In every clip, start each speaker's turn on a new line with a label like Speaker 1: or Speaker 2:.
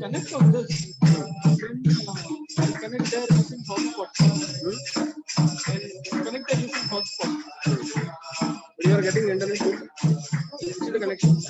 Speaker 1: Connect on this. Connect there using hotspot. And connect there using hotspot.
Speaker 2: You are getting internet good. See the connection.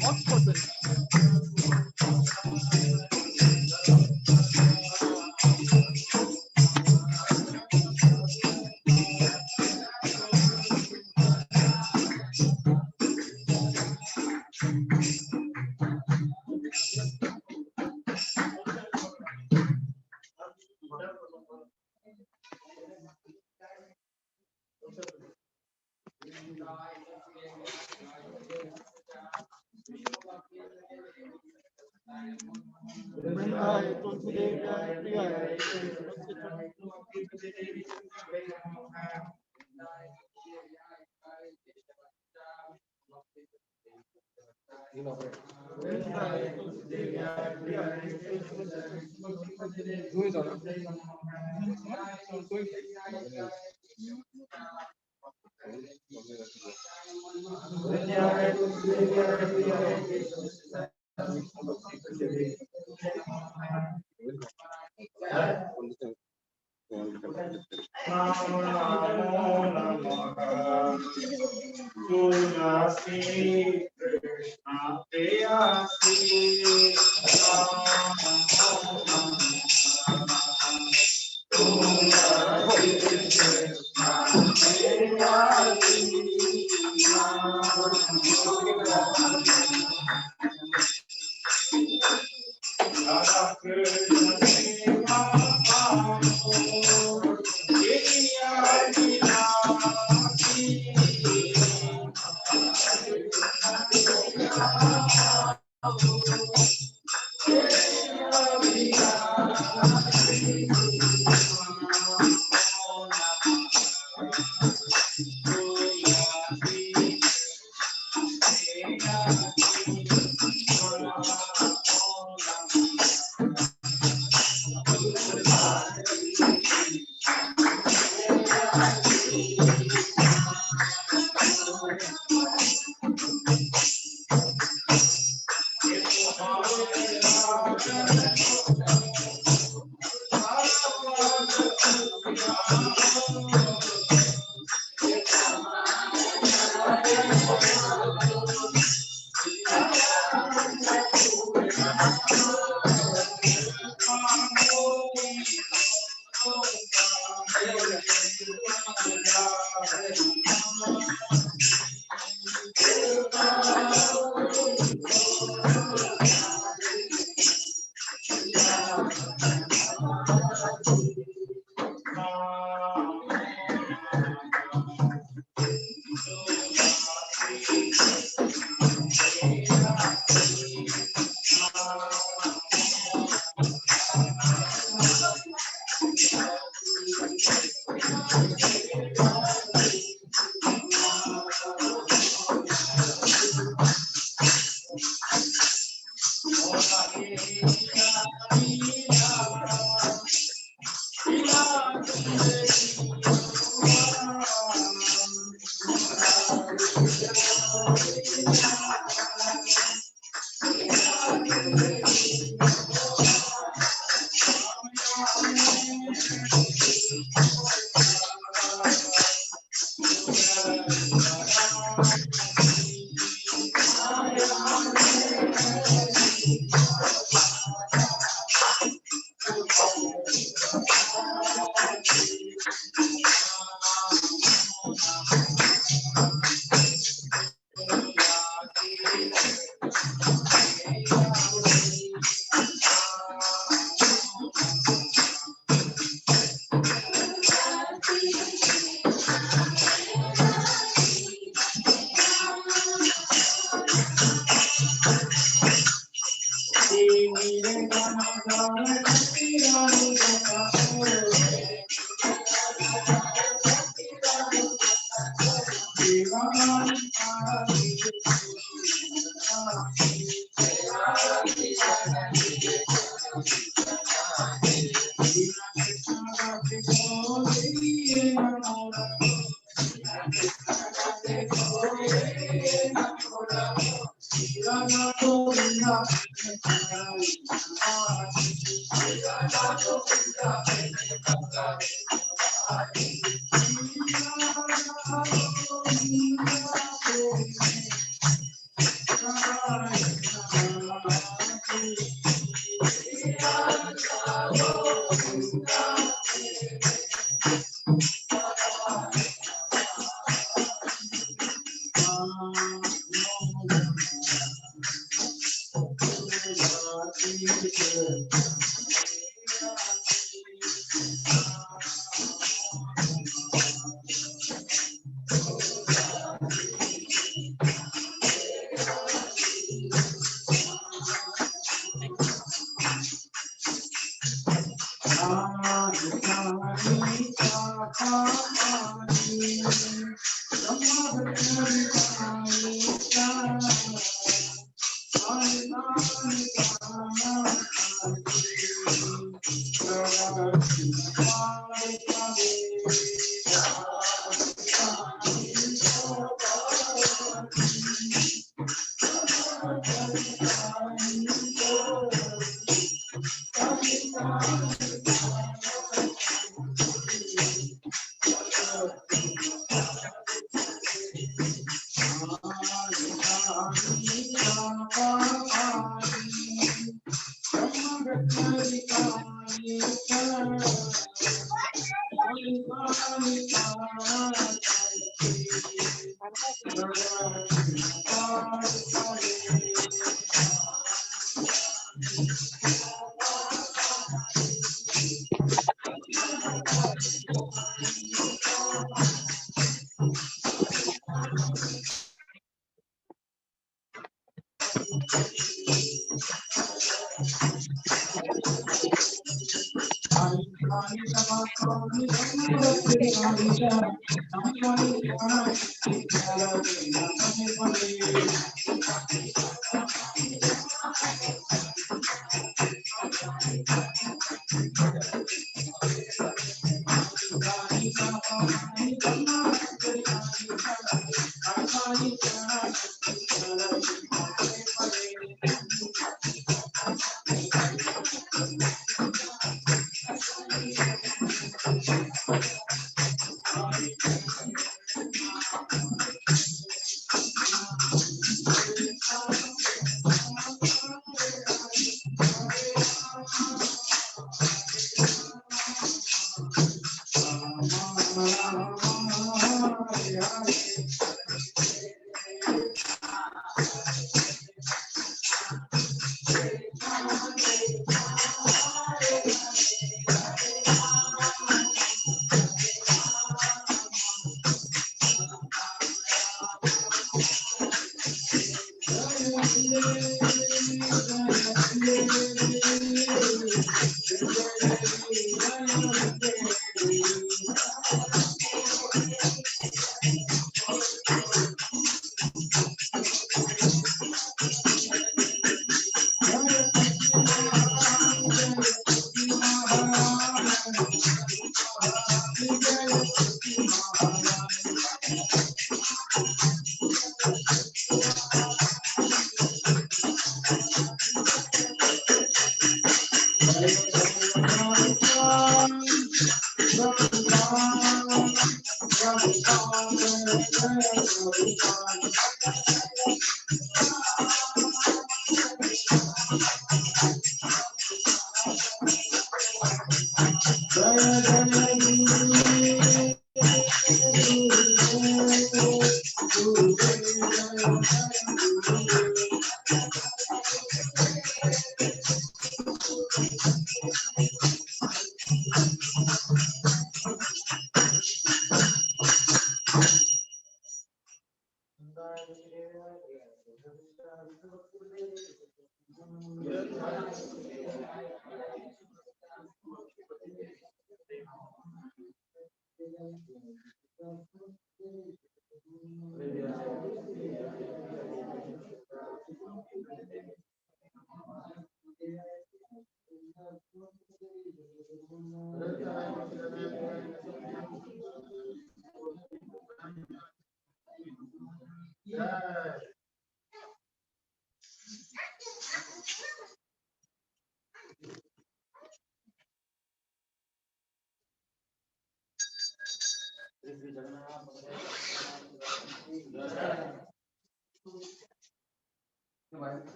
Speaker 1: Hotspot there.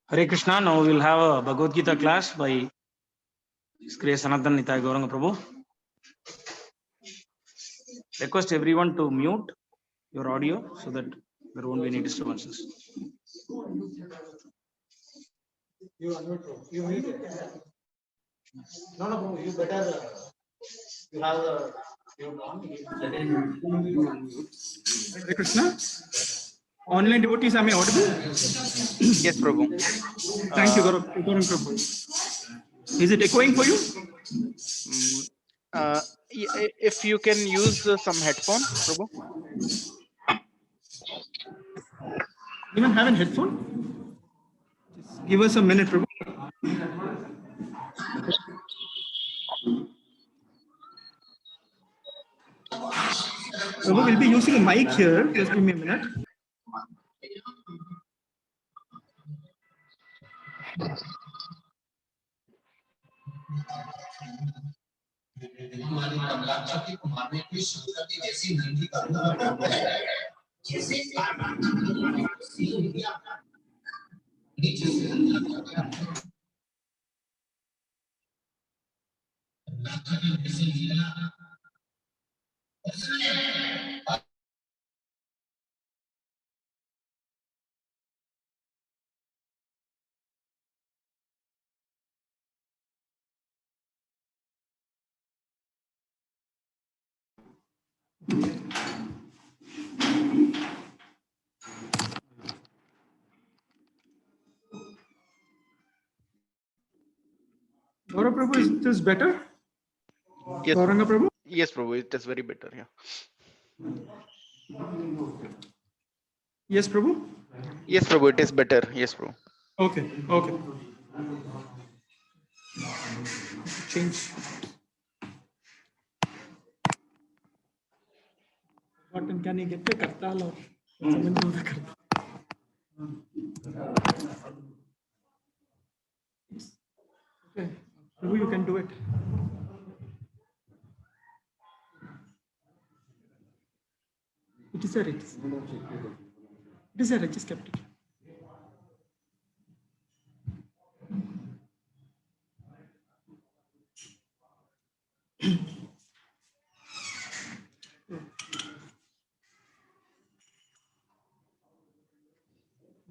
Speaker 3: Hare Krishna. Now we will have a Bhagavad Gita class by His Grace Sanatan Nitai Gauranga Prabhu. Request everyone to mute your audio so that there won't be any disturbances.
Speaker 1: You mute it. No, you better. You have
Speaker 4: Hare Krishna. Online devotees, am I audible?
Speaker 5: Yes, Prabhu.
Speaker 4: Thank you, Gaurang Prabhu. Is it echoing for you?
Speaker 5: If you can use some headphone, Prabhu.
Speaker 4: Anyone have a headphone? Just give us a minute, Prabhu. Prabhu, we'll be using a mic here. Just give me a minute.
Speaker 6: हमारी कमलाक्षा की मारने की संस्कृति जैसी नंदी करुणा है जैसे नीचे से
Speaker 4: Gaurav Prabhu, is this better?
Speaker 5: Yes,
Speaker 4: Gauranga Prabhu?
Speaker 5: yes, Prabhu. It is very better. Yeah.
Speaker 4: Yes, Prabhu?
Speaker 5: Yes, Prabhu. It is better. Yes, Prabhu.
Speaker 4: Okay, okay. Change. Button can you get the kartal or someone do the kartal? Okay, Prabhu, you can do it. It is there, it is. It is there, I just kept it.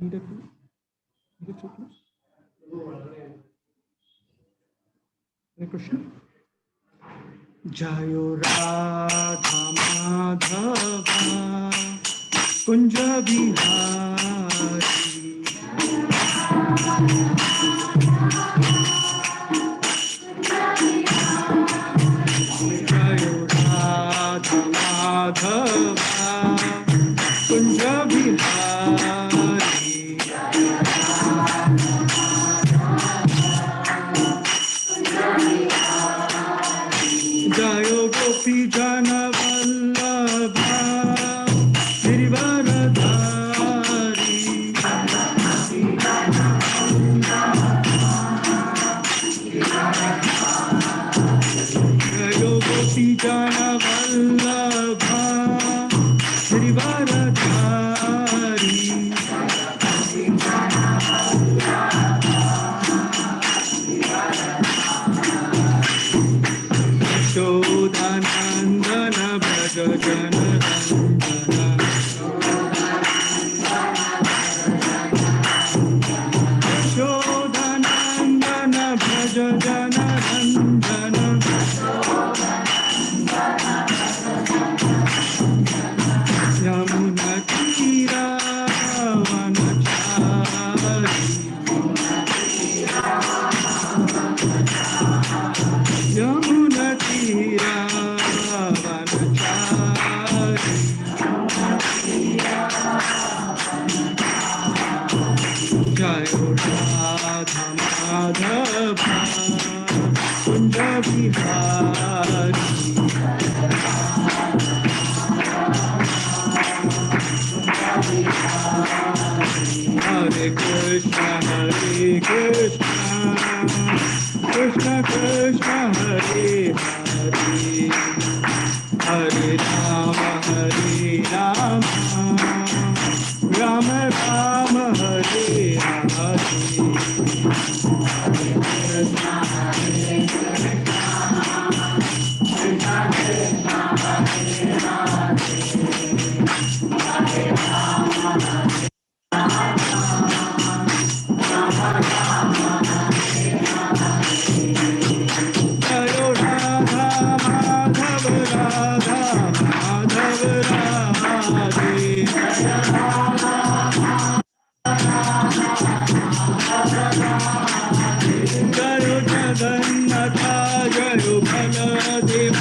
Speaker 4: Need a clue? Need a clue? Hare Krishna. Jayo Radha Madhava Kunja Bihari Jayo Radha Madhava Kunja Bihari Jayo Gopi Jana Vallabha Girivaradhari Jayo Gopi Jana Vallabha Girivaradhari Shodhanandana Bhaja Jana Randana Shodhanandana Bhaja Jana Randana Yamuna Tira Vanachari Yamuna Tira Vanachari Jayo Radha Madhava Kunja Bihari Hare Krishna, Hare Krishna, Krishna Krishna, Hare Hare, Hare Rama, Rama Rama, Hare Hare. Jayo Radha Madhav Radha Madhav Radhe Jayo Jagannatha Jayo Baladeva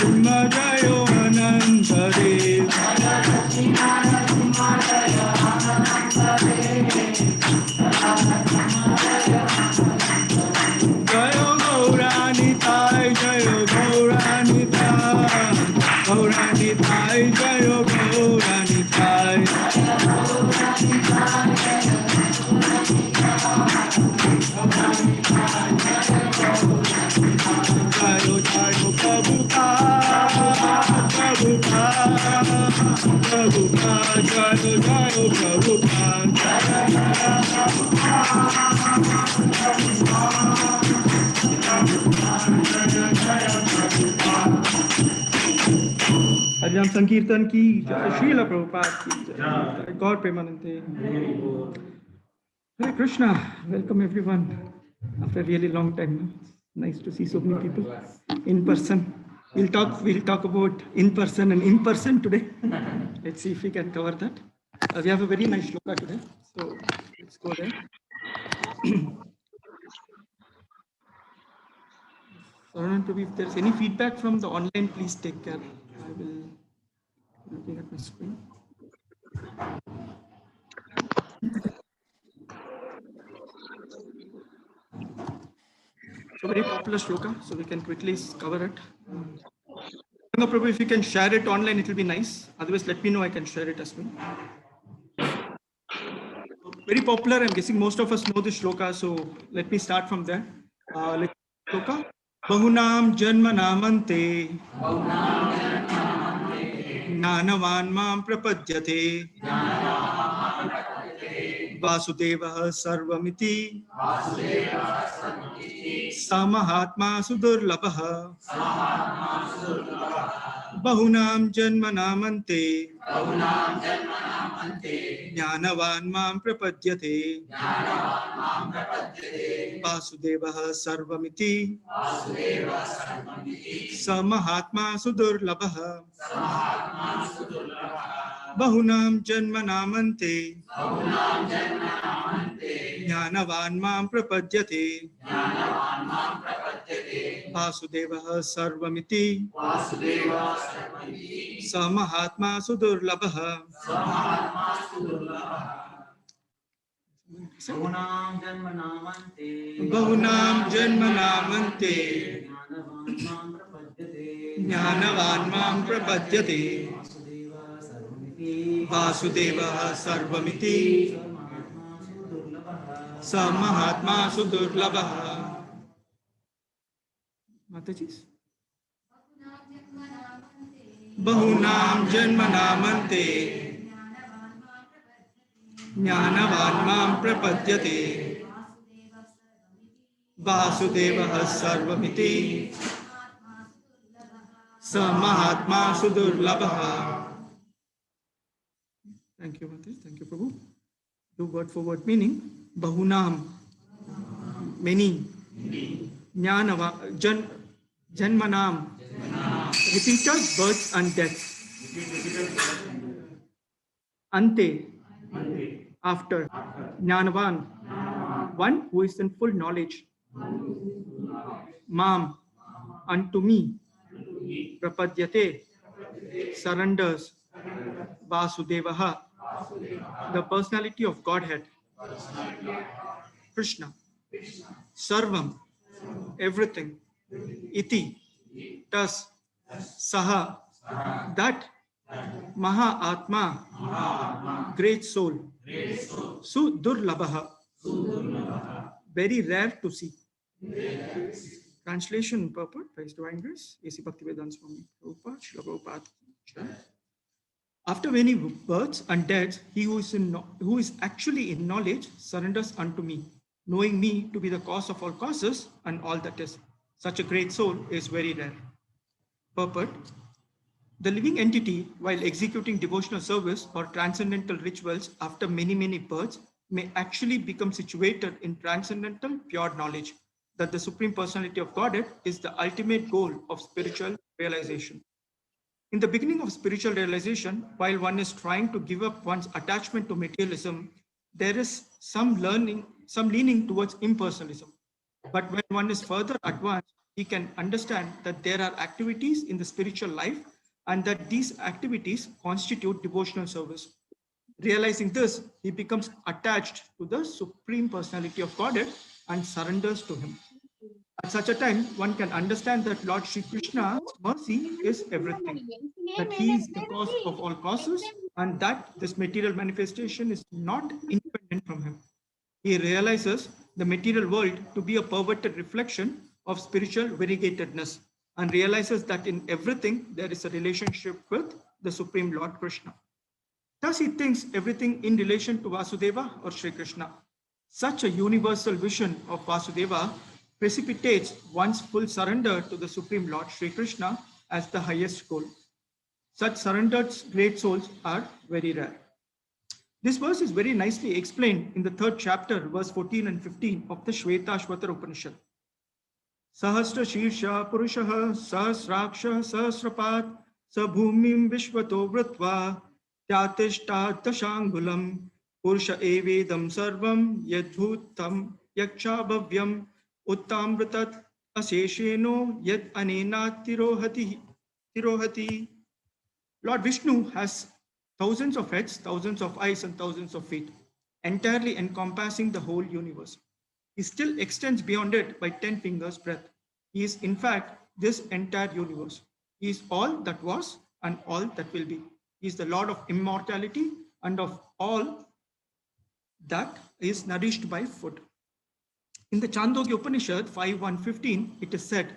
Speaker 4: Narasimha Jayo Ananta Dev. Jayo Gauranitai, Jayo Gauranitai, Gauranitai, Jayo Gauranitai. Jayo Jayo Prabhupada, Prabhupada, Prabhupada, Jayo Jayo Prabhupada. Hariam Sankirtan ki jai, Srila Prabhupada ki jai, God Premanande. Hare Krishna, welcome everyone. After a really long time, nice to see so many people in person. We'll talk about in person today. Let's see if we can cover that. We have a very nice shloka today, so let's go there. Saranand Prabhu, if there's any feedback from the online, please take care. I will looking at my screen. So very popular shloka, so we can quickly cover it. Ranga Prabhu, if you can share it online, it will be nice. Otherwise, let me know, I can share it as well. Very popular, I'm guessing most of us know this shloka, so let me start from there. Shloka. Bahunam janma namante Jnanavan mam prapadyate Vasudevah sarvamiti Samahatma sudurlabha Bahunam janma namante Jnanavan mam prapadyate Vasudevah sarvamiti Samahatma sudurlabha Bahunam janma namante Jnanavan mam prapadyate Vasudevah sarvamiti Samahatma sudurlabha. Bahunam janma namante Jnanavan mam prapadyate Vasudevah sarvamiti Samahatma sudurlabha. Mataji. Bahunam janma namante Jnanavan mam prapadyate Vasudevah sarvamiti Samahatma sudurlabha. Thank you, Mataji. Thank you, Prabhu. Do word for word meaning. Bahunam, many. Jnanava, Janmanam, repeated births and deaths. Ante, after. Jnanavan, one who is in full knowledge. Mam, unto me. Prapadyate, surrenders. Vasudevaha, the personality of Godhead. Krishna, Sarvam, everything. Iti, thus. Saha, that. Maha Atma, great soul. Sudurlabha, very rare to see. Translation purport by His Divine Grace, A.C. Bhaktivedanta Swami Prabhupada, Srila Prabhupada. After many births and deaths, he who is actually in knowledge surrenders unto me, knowing me to be the cause of all causes and all that is. Such a great soul is very rare. Purport. The living entity, while executing devotional service or transcendental rituals after many births, may actually become situated in transcendental pure knowledge that the Supreme Personality of Godhead is the ultimate goal of spiritual realization. In the beginning of spiritual realization, while one is trying to give up one's attachment to materialism, there is some leaning towards impersonalism. But when one is further advanced, he can understand that there are activities in the spiritual life and that these activities constitute devotional service. Realizing this, he becomes attached to the Supreme Personality of Godhead and surrenders to him. At such a time, one can understand that Lord Sri Krishna's mercy is everything, that he is the cause of all causes, and that this material manifestation is not independent from him. He realizes the material world to be a perverted reflection of spiritual variegatedness and realizes that in everything there is a relationship with the Supreme Lord Krishna. Thus, he thinks everything in relation to Vasudeva or Sri Krishna. Such a universal vision of Vasudeva precipitates one's full surrender to the Supreme Lord Sri Krishna as the highest goal. Such surrendered great souls are very rare. This verse is very nicely explained in the 3rd chapter, verse 14 and 15 of the Shvetashvatara Upanishad. Sahasra Shirsha Purushaha Sahasraksha Sahasrapat Sabhumim Vishvato Vritva Tyatishta Dashangulam Purusha Evedam Sarvam Yadbhutam Yakchabhavyam Uttamritat Asesheno Yad Anena Tirohati. Lord Vishnu has thousands of heads, thousands of eyes, and thousands of feet, entirely encompassing the whole universe. He still extends beyond it by 10 fingers breadth. He is, in fact, this entire universe. He is all that was and all that will be. He is the Lord of immortality and of all that is nourished by food. In the Chandogya Upanishad 5.1.15, it is said,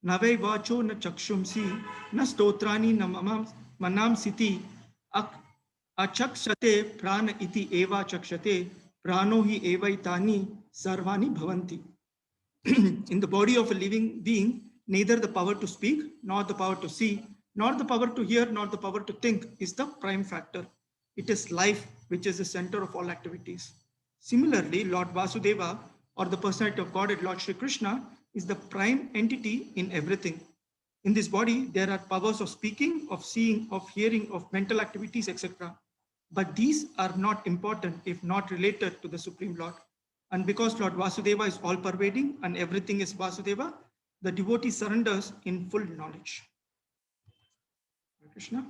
Speaker 4: Nave vacho na chakshumsi, na stotrani na manam siti, achakshate prana iti eva chakshate, prano hi evaitani sarvani bhavanti. In the body of a living being, neither the power to speak, nor the power to see, nor the power to hear, nor the power to think is the prime factor. It is life which is the center of all activities. Similarly, Lord Vasudeva, or the personality of God at Lord Sri Krishna, is the prime entity in everything. In this body, there are powers of speaking, of seeing, of hearing, of mental activities, etc. But these are not important if not related to the Supreme Lord. And because Lord Vasudeva is all-pervading and everything is Vasudeva, the devotee surrenders in full knowledge. Hare Krishna.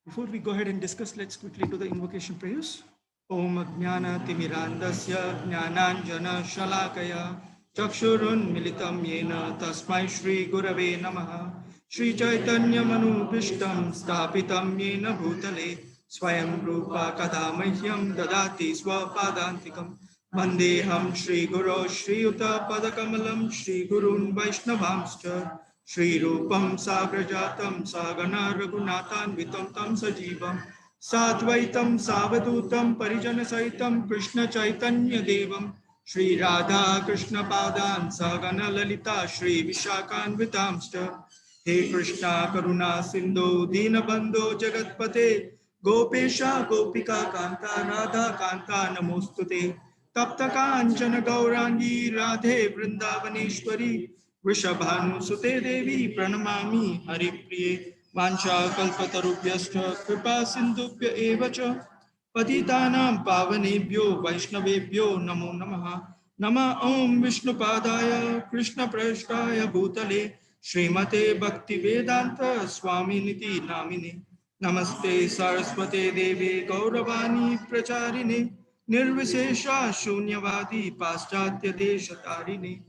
Speaker 4: Before we go ahead and discuss, let's quickly do the invocation prayers. Om Ajnana Timirandasya Jnananjana Shalakaya Chakshurun Militam Yena Tasmai Shri Gurave Namaha Shri Chaitanya Manubhishtam Stapitam Yena Bhutale Swayam Rupa Kadamahyam Dadati Swapadantikam Vandeham Shri Guru Shri Yuta Padakamalam Shri Gurun Vaishnavamscha Shri Rupam Sagrajatam Sagana Raghunathan Vitam Tam Sajivam Sadvaitam Savadutam Parijana Saitam Krishna Chaitanya Devam Shri Radha Krishna Padan Sagana Lalita Shri Vishakan Vitamsta He Krishna Karuna Sindhu Dinabandho Jagatpate Gopesha Gopika Kanta Radha Kanta Namostute Taptaka Anjana Gaurangi Radhe Vrindavaneshwari Vrishabhanu Sute Devi Pranamami Haripriye Vancha Kalpatarubhyascha Kripa Sindhubhya Evacha Patitanam Pavanebhyo Vaishnavebhyo Namo Namaha Nama Om Vishnu Padaya Krishna Prashtaya Bhutale Srimate Bhakti Vedanta Swami Niti Namine Namaste Saraswate Devi Gauravani Pracharine Nirvishesha Shunyavadi Paschatya Deshatarine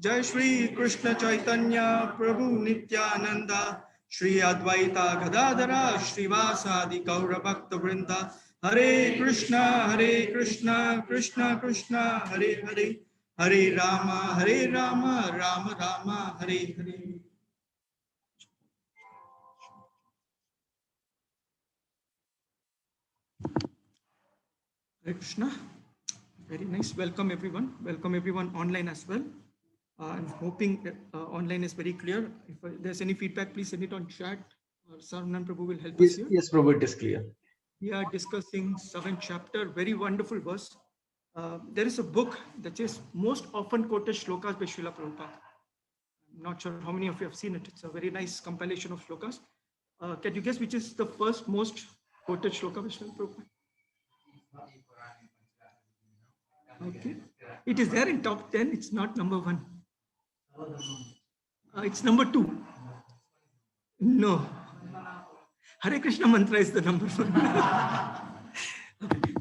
Speaker 4: Jai Shri Krishna Chaitanya Prabhu Nityananda Shri Advaita Gadadara Srivasadi Gaura Bhakta Vrinda Hare Krishna Krishna Krishna Hare Hare Hare Rama Rama Rama Hare Hare. Hare Krishna. Very nice. Welcome everyone. Welcome everyone online as well. I'm hoping that online is very clear. If there's any feedback, please send it on chat. Sarvanan Prabhu will help us here.
Speaker 7: Yes, Prabhu, it is clear.
Speaker 4: We are discussing 7th chapter, very wonderful verse. There is a book that is most often quoted shlokas by Srila Prabhupada. I'm not sure how many of you have seen it. It's a very nice compilation of shlokas. Can you guess which is the first most quoted shloka by Srila Prabhupada? Okay. It is there in top 10. It's not number 1. It's number 2. No. Hare Krishna mantra is the number 1.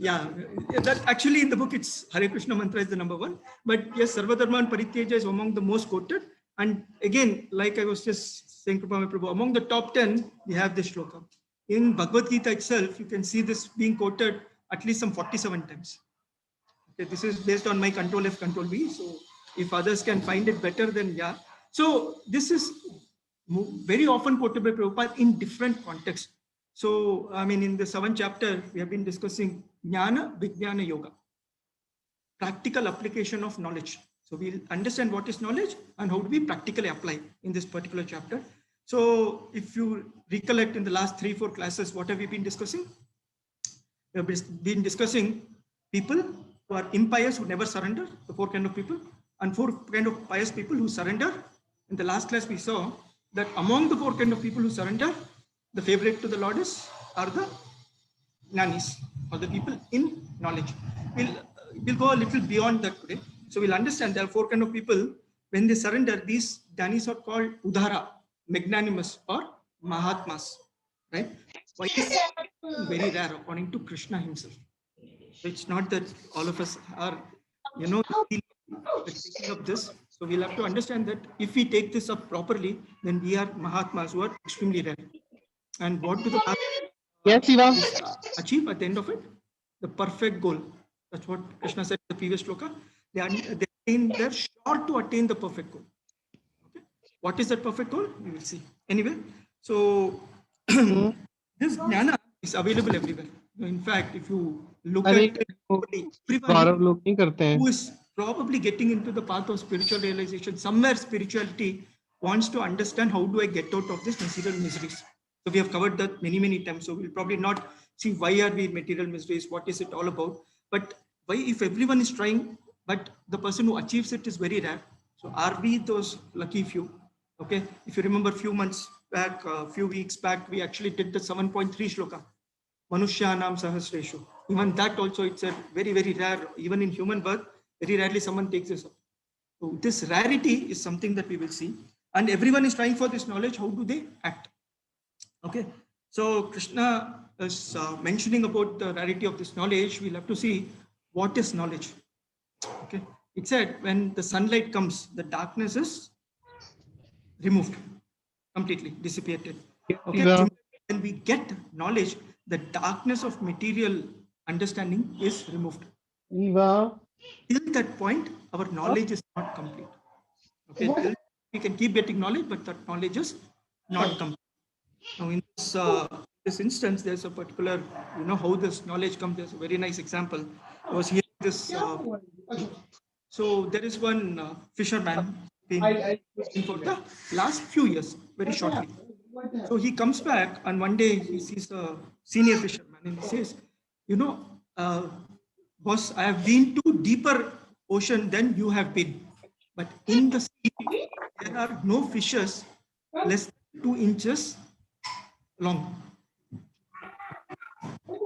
Speaker 4: Yeah, that actually in the book it's Hare Krishna mantra is the number 1. But yes, Sarvadharman Parityaja is among the most quoted. And again, like I was just saying to Prabhu, among the top 10, we have this shloka. In Bhagavad Gita itself, you can see this being quoted at least some 47 times. Okay, this is based on my Control F, Control V. So if others can find it better, then yeah. So this is very often quoted by Prabhupada in different contexts. So, I mean, in the 7th chapter, we have been discussing Jnana, Vijnana Yoga, practical application of knowledge. So we'll understand what is knowledge and how do we practically apply in this particular chapter. So if you recollect in the last 3-4 classes, what have we been discussing? We have been discussing people who are impious, who never surrender, the 4 kind of people, and 4 kind of pious people who surrender. In the last class, we saw that among the 4 kind of people who surrender, the favorite to the Lord are the jnanis, or the people in knowledge. We'll go a little beyond that today. So we'll understand there are 4 kind of people. When they surrender, these jnanis are called udhara, magnanimous, or mahatmas, right? Why is it very rare according to Krishna himself? So it's not that all of us are, taking up this. So we'll have to understand that if we take this up properly, then we are mahatmas who are extremely rare. And what do the achieve at the end of it? The perfect goal. That's what Krishna said in the previous shloka. They're sure to attain the perfect goal. Okay. What is that perfect goal? We will see. Anyway, so this jnana is available everywhere. In fact, if you look at everyone who is probably getting into the path of spiritual realization, somewhere spirituality wants to understand how do I get out of this material miseries. So we have covered that many times. So we'll probably not see why are we in material miseries, what is it all about. But why, if everyone is trying, but the person who achieves it is very rare. So are we those lucky few? Okay, if you remember a few months back, a few weeks back, we actually did the 7.3 shloka, Manushyanam Sahasreshu. Even that also, it's a very rare, even in human birth, very rarely someone takes this up. So this rarity is something that we will see. And everyone is trying for this knowledge. How do they act? Okay, so Krishna is mentioning about the rarity of this knowledge. We'll have to see what is knowledge. Okay, it said when the sunlight comes, the darkness is removed, completely dissipated. Okay, when we get knowledge, the darkness of material understanding is removed. Till that point, our knowledge is not complete. Okay, we can keep getting knowledge, but that knowledge is not complete. Now, in this instance, there's a particular, how this knowledge comes. There's a very nice example. I was hearing this. So there is one fisherman been for the last few years, very shortly. So he comes back, and one day he sees a senior fisherman, and he says, boss, I have been to deeper ocean than you have been. But in the sea, there are no fishes less than 2 inches long.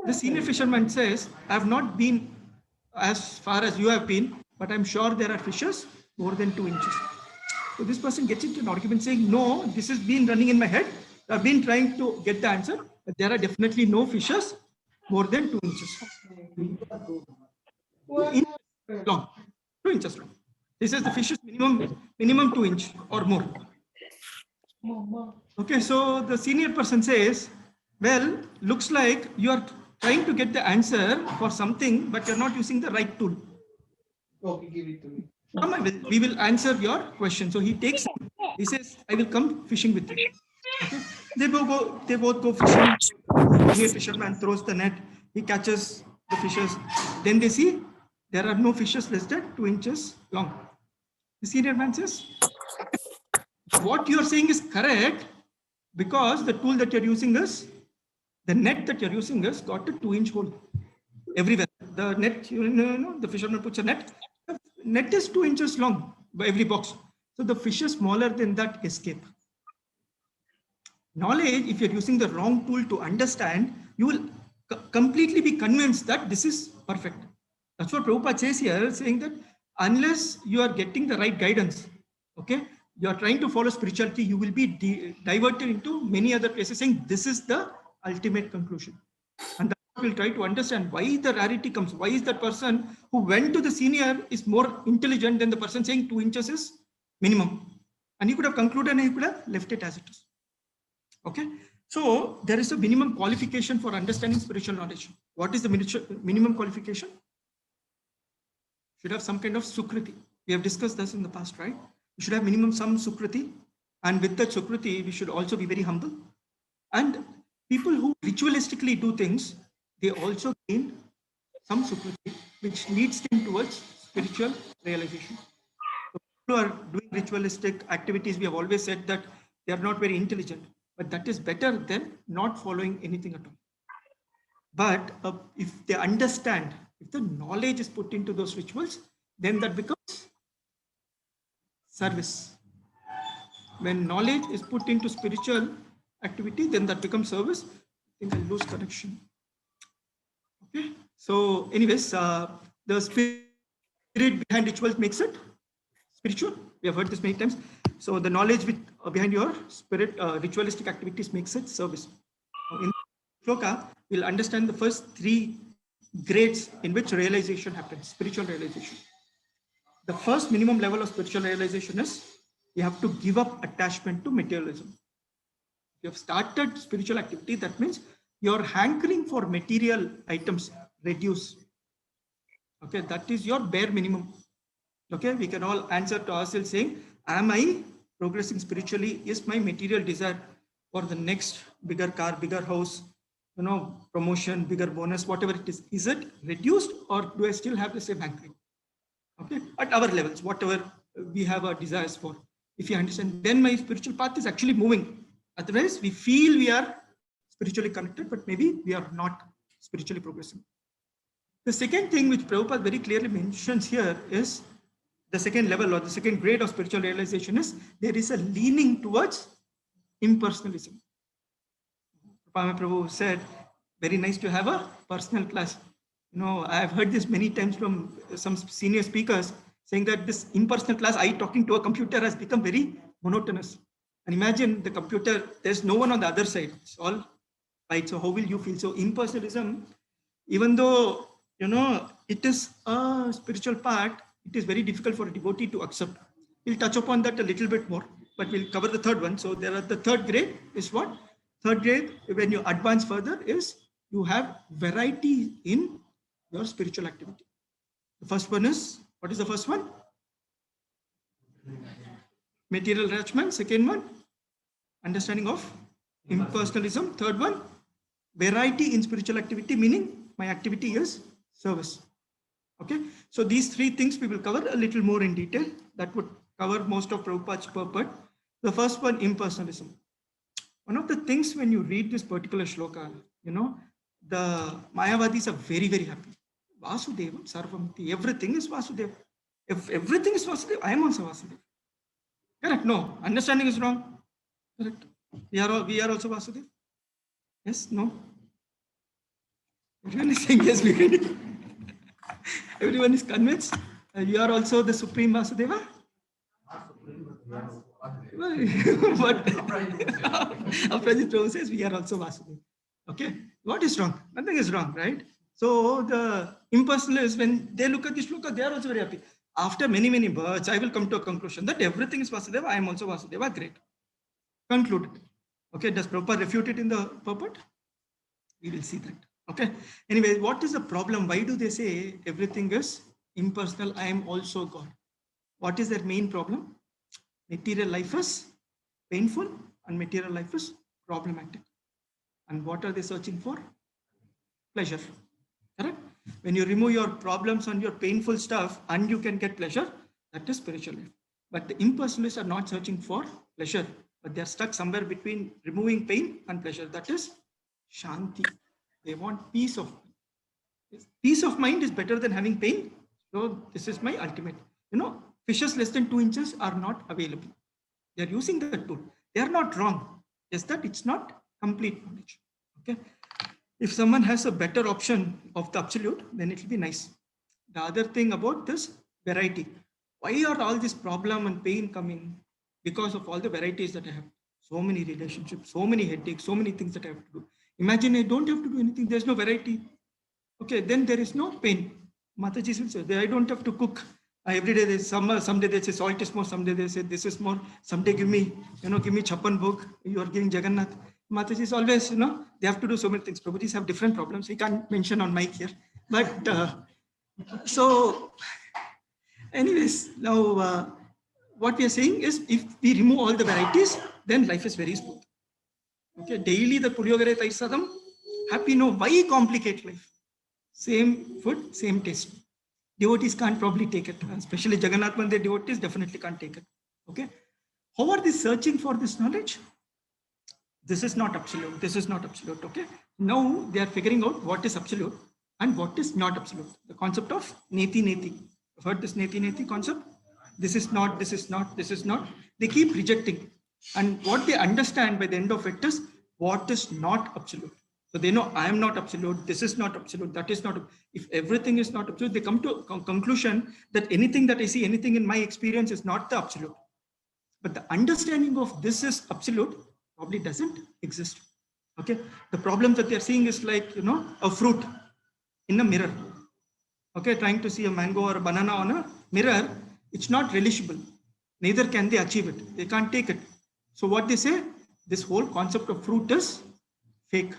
Speaker 4: The senior fisherman says, I have not been as far as you have been, but I'm sure there are fishes more than 2 inches. So this person gets into an argument saying, no, this has been running in my head. I've been trying to get the answer, but there are definitely no fishes more than 2 inches. 2 inches long. 2 inches long. This is the fish is minimum 2 inch or more. Okay, so the senior person says, well, looks like you are trying to get the answer for something, but you're not using the right tool.
Speaker 2: Okay, give it to me.
Speaker 4: We will answer your question. So he says, I will come fishing with you. Okay. They both go fishing. The fisherman throws the net, he catches the fishes. Then they see there are no fishes less than 2 inches long. The senior man says, what you are saying is correct, because the tool that you're using is, the net that you're using is got a 2-inch hole everywhere. The net, the fisherman puts a net. The net is 2 inches long by every box. So the fishes smaller than that escape. Knowledge, if you're using the wrong tool to understand, you will completely be convinced that this is perfect. That's what Prabhupada says here, saying that unless you are getting the right guidance, okay, you are trying to follow spirituality, you will be diverted into many other places saying this is the ultimate conclusion. And that's what we'll try to understand why the rarity comes. Why is that person who went to the senior is more intelligent than the person saying 2 inches is minimum? And he could have concluded and he could have left it as it is. Okay. So there is a minimum qualification for understanding spiritual knowledge. What is the minimum qualification? Should have some kind of sukriti. We have discussed this in the past, right? We should have minimum some sukriti. And with that sukriti, we should also be very humble. And people who ritualistically do things, they also gain some sukriti, which leads them towards spiritual realization. So people who are doing ritualistic activities, we have always said that they are not very intelligent, but that is better than not following anything at all. But if they understand, if the knowledge is put into those rituals, then that becomes service. When knowledge is put into spiritual activity, then that becomes service. I think I lose connection. Okay. So anyways, the spirit behind rituals makes it spiritual. We have heard this many times. So the knowledge behind your spirit ritualistic activities makes it service. In Shloka, we'll understand the first 3 grades in which realization happens, spiritual realization. The first minimum level of spiritual realization is you have to give up attachment to materialism. If you have started spiritual activity, that means your hankering for material items reduce. Okay, that is your bare minimum. Okay, we can all answer to ourselves saying, am I progressing spiritually? Is my material desire for the next bigger car, bigger house, promotion, bigger bonus, whatever it is it reduced, or do I still have the same hankering? Okay, at our levels, whatever we have our desires for. If you understand, then my spiritual path is actually moving. Otherwise, we feel we are spiritually connected, but maybe we are not spiritually progressing. The second thing which Prabhupada very clearly mentions here is the second level or the second grade of spiritual realization is there is a leaning towards impersonalism. Prabhu said, very nice to have a personal class. I've heard this many times from some senior speakers saying that this impersonal class, I talking to a computer, has become very monotonous. And imagine the computer, there's no one on the other side. It's all right. So how will you feel? So impersonalism, even though, it is a spiritual part, it is very difficult for a devotee to accept. We'll touch upon that a little bit more, but we'll cover the third one. So there are the third grade is what? Third grade, when you advance further, is you have variety in your spiritual activity. The first one is, what is the first one? Material attachment. Second one, understanding of impersonalism. Third one, variety in spiritual activity, meaning my activity is service. Okay, so these 3 things we will cover a little more in detail. That would cover most of Prabhupada's purport. The first one, impersonalism. One of the things when you read this particular shloka, the Mayavadis are very, very happy. Vasudeva, Sarvamiti, everything is Vasudeva. If everything is Vasudeva, I am also Vasudeva. Correct? No, understanding is wrong. Correct. We are also Vasudeva. Yes, no. Everyone is saying yes, we can. Everyone is convinced. You are also the Supreme Vasudeva? But Aprajit Prabhu says we are also Vasudeva. Okay, what is wrong? Nothing is wrong, right? So the impersonalists, when they look at this shloka, they are also very happy. After many, many births, I will come to a conclusion that everything is Vasudeva. I am also Vasudeva. Great. Concluded. Okay, does Prabhupada refute it in the purport? We will see that. Okay. Anyway, what is the problem? Why do they say everything is impersonal? I am also God. What is their main problem? Material life is painful and material life is problematic. And what are they searching for? Pleasure. Correct? When you remove your problems and your painful stuff and you can get pleasure, that is spiritual life. But the impersonalists are not searching for pleasure, but they are stuck somewhere between removing pain and pleasure. That is Shanti. They want peace of mind. Peace of mind is better than having pain. So this is my ultimate. Fishes less than 2 inches are not available. They are using the tool. They are not wrong. Just that it's not complete knowledge. Okay. If someone has a better option of the absolute, then it will be nice. The other thing about this variety. Why are all this problem and pain coming? because of all the varieties that I have. So many relationships, so many headaches, so many things that I have to do. Imagine I don't have to do anything. There's no variety. Okay, then there is no pain. Mataji will say, I don't have to cook. Every day there's someday they say salt is more, someday they say this is more, someday give me Chappan book, you are giving Jagannath. Mataji is always, they have to do so many things. Prabhutis have different problems. We can't mention on mic here. But so anyways, now what we are saying is if we remove all the varieties, then life is very smooth. Okay, daily the puliyogare taisadam, happy, no, why complicate life? Same food, same taste. Devotees can't probably take it, especially Jagannath Mandir devotees definitely can't take it. Okay, how are they searching for this knowledge? This is not absolute. This is not absolute. Okay, now they are figuring out what is absolute and what is not absolute. The concept of neti neti. You've heard this neti neti concept? This is not, this is not, this is not. They keep rejecting. And what they understand by the end of it is what is not absolute. So they know I am not absolute, this is not absolute, that is not. If everything is not absolute, they come to a conclusion that anything that I see, anything in my experience is not the absolute. But the understanding of this is absolute probably doesn't exist. Okay, the problem that they're seeing is like, a fruit in a mirror. Okay, trying to see a mango or a banana on a mirror, it's not relishable. Neither can they achieve it. They can't take it. So what they say, this whole concept of fruit is fake.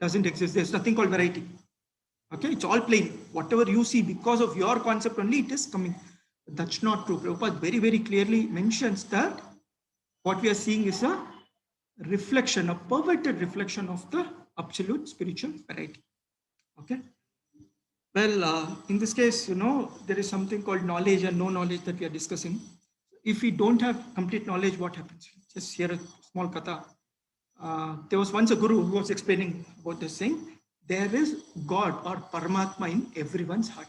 Speaker 4: Doesn't exist. There's nothing called variety. Okay, it's all plain. Whatever you see because of your concept only, it is coming. But that's not true. Prabhupada very, very clearly mentions that what we are seeing is a reflection, a perverted reflection of the absolute spiritual variety. Okay. Well, in this case, there is something called knowledge and no knowledge that we are discussing. If we don't have complete knowledge, what happens? Just here a small katha. There was once a guru who was explaining about this, saying there is God or Paramatma in everyone's heart.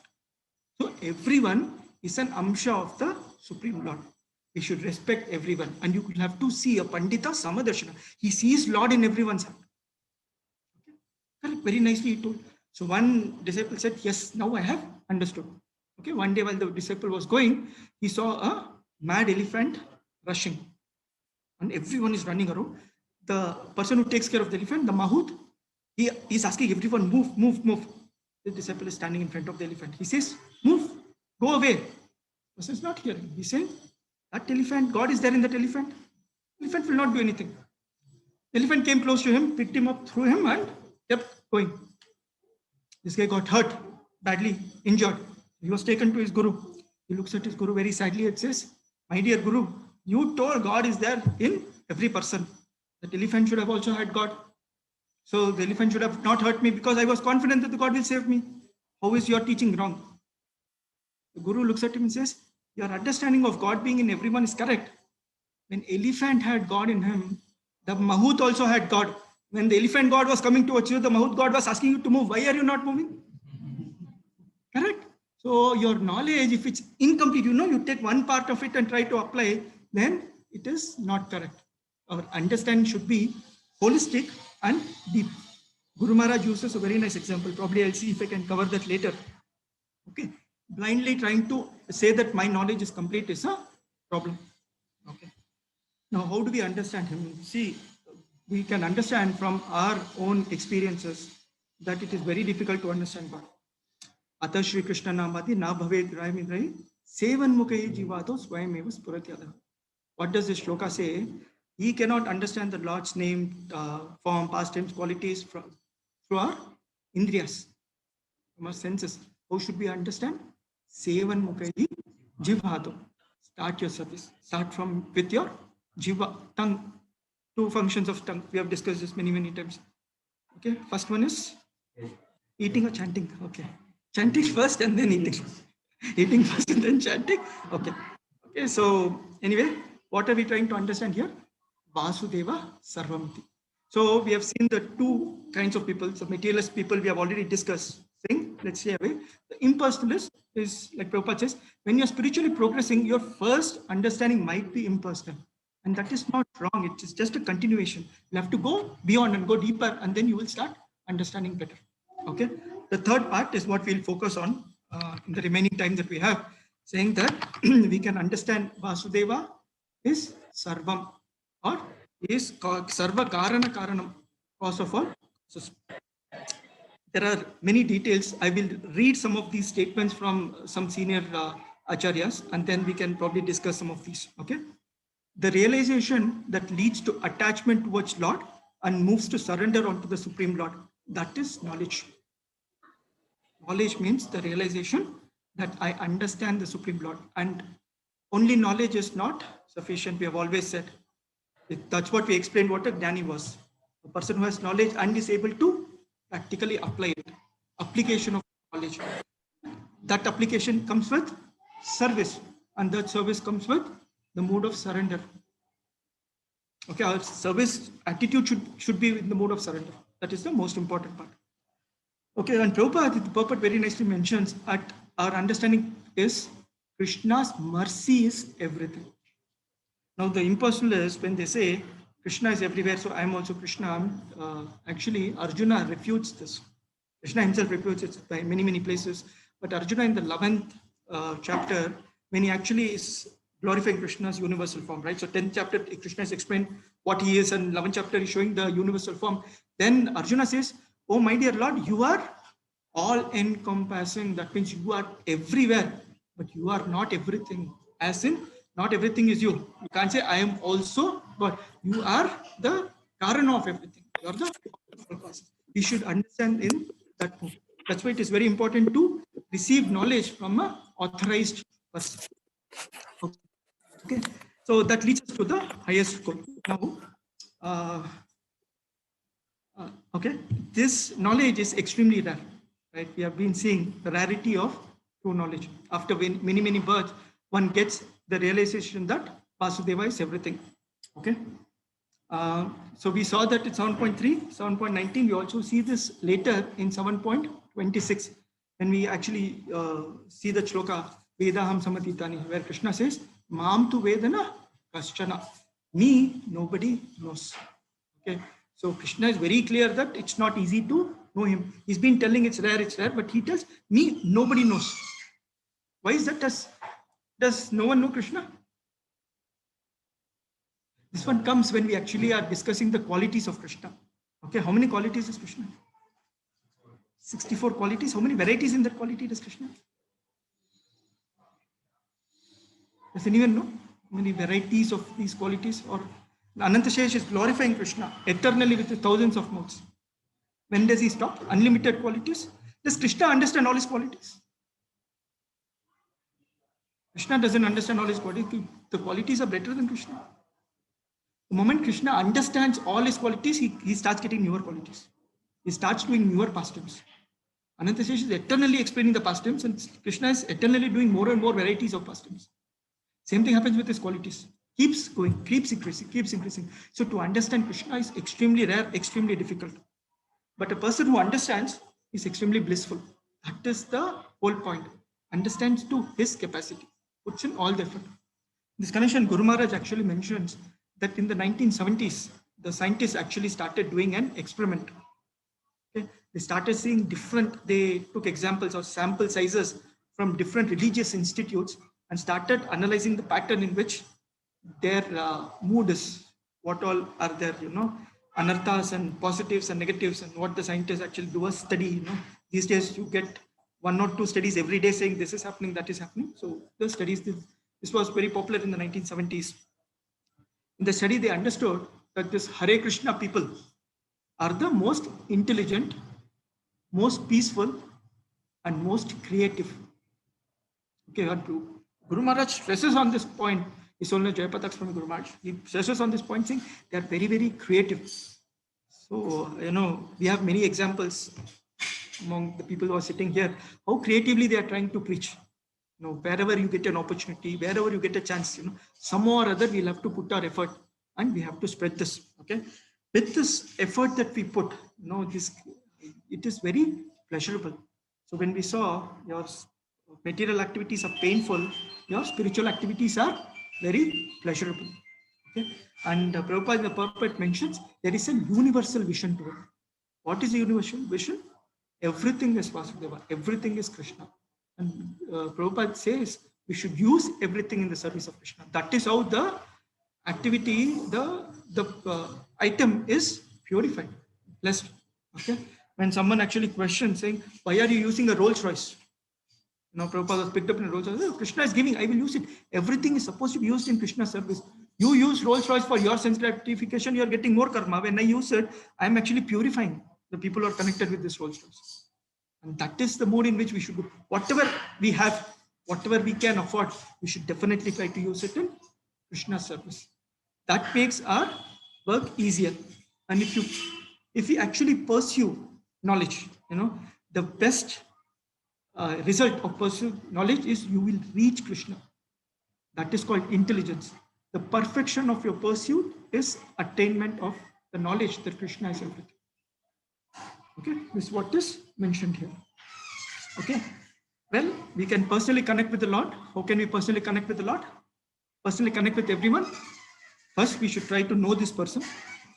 Speaker 4: So everyone is an amsha of the Supreme Lord. We should respect everyone. And you could have to see a Pandita Samadarshana. He sees Lord in everyone's heart. Okay. Correct. Very nicely he told. So one disciple said, yes, now I have understood. Okay. One day while the disciple was going, he saw a mad elephant rushing. And everyone is running around. The person who takes care of the elephant, the Mahout, he is asking everyone, move, move, move. The disciple is standing in front of the elephant. He says, move, go away. The person is not hearing. He's saying, that elephant, God is there in that elephant. The elephant will not do anything. The elephant came close to him, picked him up, threw him, and kept going. This guy got hurt, badly injured. He was taken to his guru. He looks at his guru very sadly and says, my dear guru, you told God is there in every person. That elephant should have also had God. So the elephant should have not hurt me because I was confident that the God will save me. How is your teaching wrong? The guru looks at him and says, your understanding of God being in everyone is correct. When elephant had God in him, the Mahout also had God. When the elephant God was coming towards you, the Mahout God was asking you to move. Why are you not moving? Correct? So your knowledge, if it's incomplete, you take one part of it and try to apply, then it is not correct. Our understanding should be holistic and deep. Guru Maharaj uses a very nice example. Probably I'll see if I can cover that later. Okay. Blindly trying to say that my knowledge is complete is a problem. Okay. Now, how do we understand him? See, we can understand from our own experiences that it is very difficult to understand God. Ata Shri Krishna Namati na bhaved grahimidrai sevan mukhe jivato swayam eva spuratyada. What does this shloka say? He cannot understand the Lord's name, form, past tense, qualities through our indriyas, from our senses. How should we understand? Sevan mukhaji jivhato. Start your service. Start from with your jiva, tongue. Two functions of tongue. We have discussed this many, many times. Okay. First one is eating or chanting. Okay. Chanting first and then eating. Eating first and then chanting. Okay. Okay. So anyway, what are we trying to understand here? Vasudeva Sarvamti. So we have seen the two kinds of people. So materialist people we have already discussed. Saying, let's say away. The impersonalist is like Prabhupada says, when you're spiritually progressing, your first understanding might be impersonal. And that is not wrong. It is just a continuation. You have to go beyond and go deeper, and then you will start understanding better. Okay. The third part is what we'll focus on in the remaining time that we have, saying that we can understand Vasudeva is Sarvam, or is Sarva Karana Karanam, cause of all. So there are many details. I will read some of these statements from some senior acharyas, and then we can probably discuss some of these. Okay. The realization that leads to attachment towards Lord and moves to surrender onto the Supreme Lord. That is knowledge. Knowledge means the realization that I understand the Supreme Lord, and only knowledge is not sufficient. We have always said that's what we explained what a Jnani was. A person who has knowledge and is able to practically apply it. Application of knowledge. That application comes with service, and that service comes with the mood of surrender. Okay, our service attitude should be in the mood of surrender. That is the most important part. Okay, and Prabhupada very nicely mentions that our understanding is Krishna's mercy is everything. Now the impersonal is when they say Krishna is everywhere, so I am also Krishna. Actually, Arjuna refutes this. Krishna himself refutes it by many places. But Arjuna in the 11th chapter, when he actually is glorifying Krishna's universal form, right? So 10th chapter, Krishna has explained what he is, and 11th chapter is showing the universal form. Then Arjuna says, oh my dear Lord, you are all encompassing. That means you are everywhere, but you are not everything. As in, not everything is you. You can't say I am also God. You are the Karana of everything. You are the cause. We should understand in that point. That's why it is very important to receive knowledge from an authorized person. Okay, so that leads us to the highest goal. Now, okay, this knowledge is extremely rare, right? We have been seeing the rarity of true knowledge. After many births, one gets the realization that Vasudeva is everything. Okay, so we saw that at 7.3, 7.19. We also see this later in 7.26, when we actually see the shloka Vedaham Samatitani, where Krishna says, Mam tu Vedana Kaschana. Me, nobody knows. Okay, so Krishna is very clear that it's not easy to know him. He's been telling it's rare, but he tells me, nobody knows. Why is that? Does no one know Krishna? This one comes when we actually are discussing the qualities of Krishna. Okay, how many qualities is Krishna? 64 qualities. How many varieties in that quality does Krishna? Does anyone know how many varieties of these qualities? Or Anantashesh is glorifying Krishna eternally with thousands of mouths. When does he stop? Unlimited qualities. Does Krishna understand all his qualities? Krishna doesn't understand all his qualities. The qualities are better than Krishna. The moment Krishna understands all his qualities, he starts getting newer qualities. He starts doing newer pastimes. Anantashesh is eternally explaining the pastimes, and Krishna is eternally doing more and more varieties of pastimes. Same thing happens with his qualities. Keeps going, keeps increasing. So to understand Krishna is extremely rare, extremely difficult. But a person who understands is extremely blissful. That is the whole point. Understands to his capacity. Puts in all the effort. This connection, Guru Maharaj actually mentions that in the 1970s, the scientists actually started doing an experiment. Okay? They started seeing they took examples or sample sizes from different religious institutes and started analyzing the pattern in which their mood is, what all are there, anarthas and positives and negatives, and what the scientists actually do a study. These days you get 1 or 2 studies every day saying this is happening, that is happening. So the studies, this was very popular in the 1970s. In the study, they understood that this Hare Krishna people are the most intelligent, most peaceful, and most creative. Okay, Guru Maharaj stresses on this point. It's only Jayapataks from Guru Maharaj. He stresses on this point saying they are very, very creative. So, we have many examples among the people who are sitting here, how creatively they are trying to preach. Wherever you get an opportunity, wherever you get a chance, some or other, we'll have to put our effort and we have to spread this. Okay. With this effort that we put, it is very pleasurable. So when we saw your material activities are painful, your spiritual activities are very pleasurable. Okay. And Prabhupada in the purport mentions there is a universal vision to it. What is the universal vision? Everything is Vasudeva, everything is Krishna. And Prabhupada says we should use everything in the service of Krishna. That is how the activity, the item is purified, blessed. Okay. When someone actually questions saying, why are you using a Rolls Royce? Now Prabhupada was picked up in a Rolls Royce. Oh, Krishna is giving, I will use it. Everything is supposed to be used in Krishna's service. You use Rolls Royce for your sense gratification, you are getting more karma. When I use it, I am actually purifying the people who are connected with this Rolls Royce. And that is the mode in which we should do. Whatever we have, whatever we can afford, we should definitely try to use it in Krishna's service. That makes our work easier. And if we actually pursue knowledge, the best result of pursuing knowledge is you will reach Krishna. That is called intelligence. The perfection of your pursuit is attainment of the knowledge that Krishna is everything. Okay, this is what is mentioned here. Okay, well, we can personally connect with the Lord. How can we personally connect with the Lord? Personally connect with everyone. First, we should try to know this person.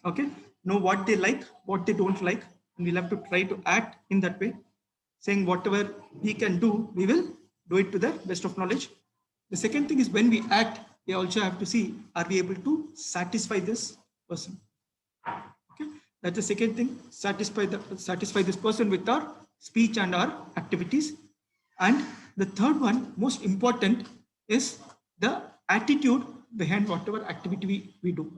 Speaker 4: Okay, know what they like, what they don't like, and we'll have to try to act in that way. Saying whatever we can do, we will do it to the best of knowledge. The second thing is when we act, we also have to see, are we able to satisfy this person? Okay, that's the second thing. Satisfy this person with our speech and our activities. And the third one, most important, is the attitude behind whatever activity we do.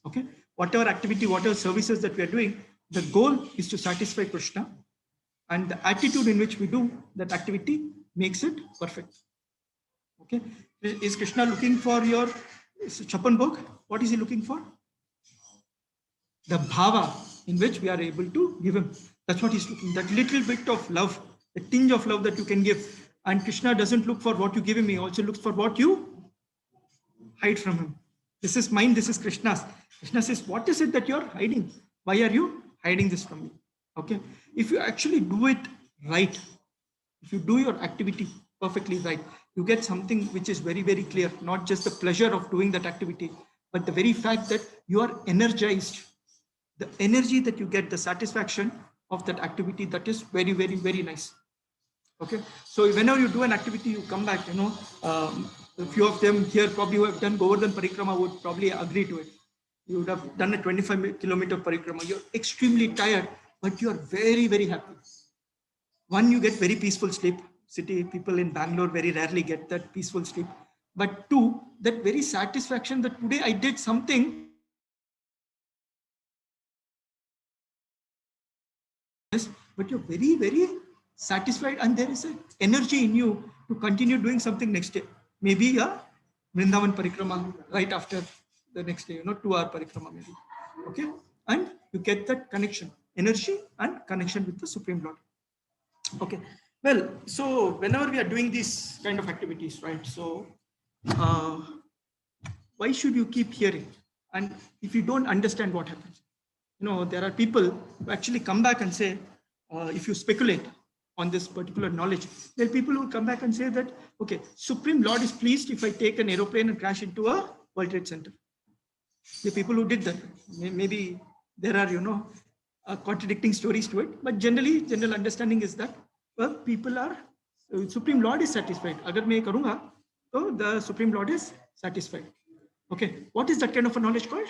Speaker 4: Okay, whatever activity, whatever services that we are doing, the goal is to satisfy Krishna. And the attitude in which we do that activity makes it perfect. Okay, is Krishna looking for your chapan bhog? What is he looking for? The bhava in which we are able to give him. That's what he's looking. That little bit of love, a tinge of love that you can give. And Krishna doesn't look for what you give him. He also looks for what you hide from him. This is mine. This is Krishna's. Krishna says, what is it that you're hiding? Why are you hiding this from me? Okay. If you actually do it right, if you do your activity perfectly right, you get something which is very, very clear, not just the pleasure of doing that activity, but the very fact that you are energized. The energy that you get, the satisfaction of that activity, that is very, very, very nice. Okay. So whenever you do an activity, you come back, a few of them here probably who have done Govardhan Parikrama would probably agree to it. You would have done a 25-kilometer Parikrama. You're extremely tired, but you are very, very happy. One, you get very peaceful sleep. City people in Bangalore very rarely get that peaceful sleep. But two, that very satisfaction that today I did something. But you're very, very satisfied, and there is an energy in you to continue doing something next day. Maybe a Vrindavan Parikrama right after the next day, 2-hour Parikrama maybe. Okay, and you get that connection, energy and connection with the Supreme Lord. Okay, well, so whenever we are doing these kind of activities, right? So why should you keep hearing? And if you don't understand what happens, there are people who actually come back and say, if you speculate on this particular knowledge, there are people who come back and say that, okay, Supreme Lord is pleased if I take an aeroplane and crash into a World Trade Center. The people who did that, maybe there are, contradicting stories to it, but general understanding is that people are, Supreme Lord is satisfied. Agar main karunga, so the Supreme Lord is satisfied. Okay, what is that kind of a knowledge called?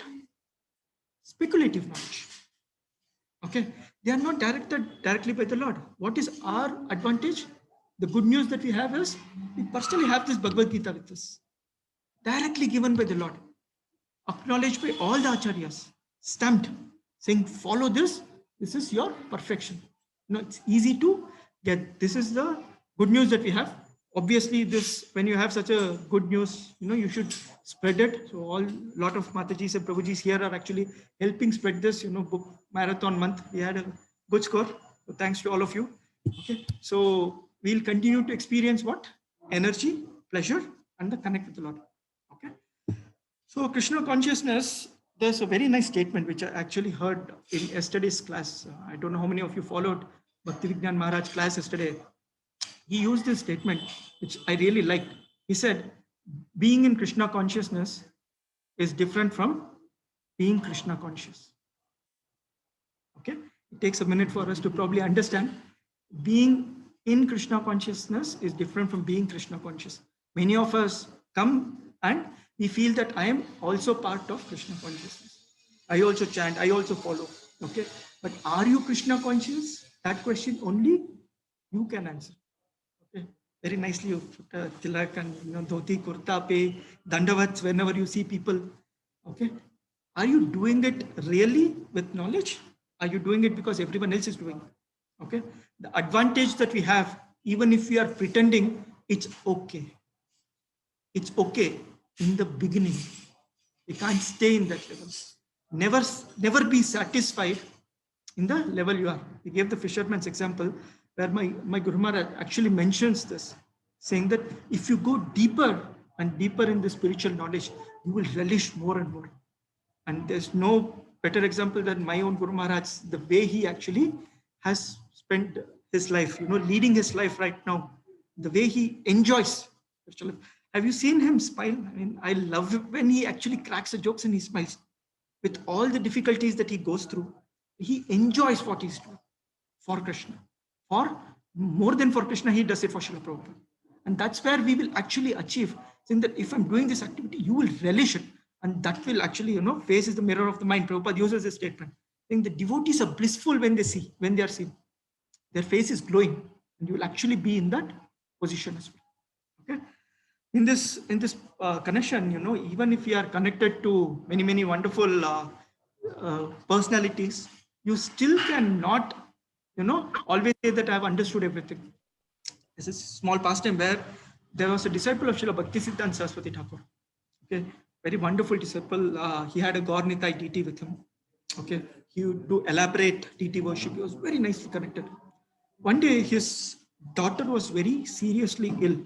Speaker 4: Speculative knowledge. Okay, they are not directed directly by the Lord. What is our advantage? The good news that we have is we personally have this Bhagavad Gita with us, directly given by the Lord, acknowledged by all the acharyas, stamped, saying, follow this, this is your perfection. It's easy to get. This is the good news that we have. Obviously, this, when you have such a good news, you should spread it. So lot of Matajis and Prabhujis here are actually helping spread this, book marathon month. We had a good score. So thanks to all of you. Okay. So we'll continue to experience what? Energy, pleasure, and the connect with the Lord. Okay. So Krishna consciousness, there's a very nice statement which I actually heard in yesterday's class. I don't know how many of you followed Bhaktivignan Maharaj class yesterday. He used this statement, which I really liked. He said, being in Krishna consciousness is different from being Krishna conscious. Okay, it takes a minute for us to probably understand. Being in Krishna consciousness is different from being Krishna conscious. Many of us come and we feel that I am also part of Krishna consciousness. I also chant, I also follow. Okay, but are you Krishna conscious? That question only you can answer. Okay, very nicely you put tilak and dhoti, kurta, pe, dandavats whenever you see people. Okay, are you doing it really with knowledge? Are you doing it because everyone else is doing it? Okay, the advantage that we have, even if we are pretending, it's okay. It's okay in the beginning. We can't stay in that level. Never be satisfied in the level you are. We gave the fisherman's example where my Guru Maharaj actually mentions this, saying that if you go deeper and deeper in the spiritual knowledge, you will relish more and more. And there's no better example than my own Guru Maharaj, the way he actually has spent his life, leading his life right now, the way he enjoys spiritual life. Have you seen him smile? I mean, I love it when he actually cracks the jokes and he smiles. With all the difficulties that he goes through, he enjoys what he's doing for Krishna. For more than for Krishna, he does it for Srila Prabhupada. And that's where we will actually achieve, saying that if I'm doing this activity, you will relish it. And that will actually, face is the mirror of the mind. Prabhupada uses this statement, saying the devotees are blissful when they are seen. Their face is glowing, and you will actually be in that position as well. Okay. In this connection, even if you are connected to many wonderful personalities, you still cannot, always say that I have understood everything. This is a small pastime where there was a disciple of Srila Bhaktisiddhanta Saraswati Thakur. Okay, very wonderful disciple. He had a Gaur Nitai DT with him. Okay, he would do elaborate DT worship. He was very nicely connected. One day, his daughter was very seriously ill.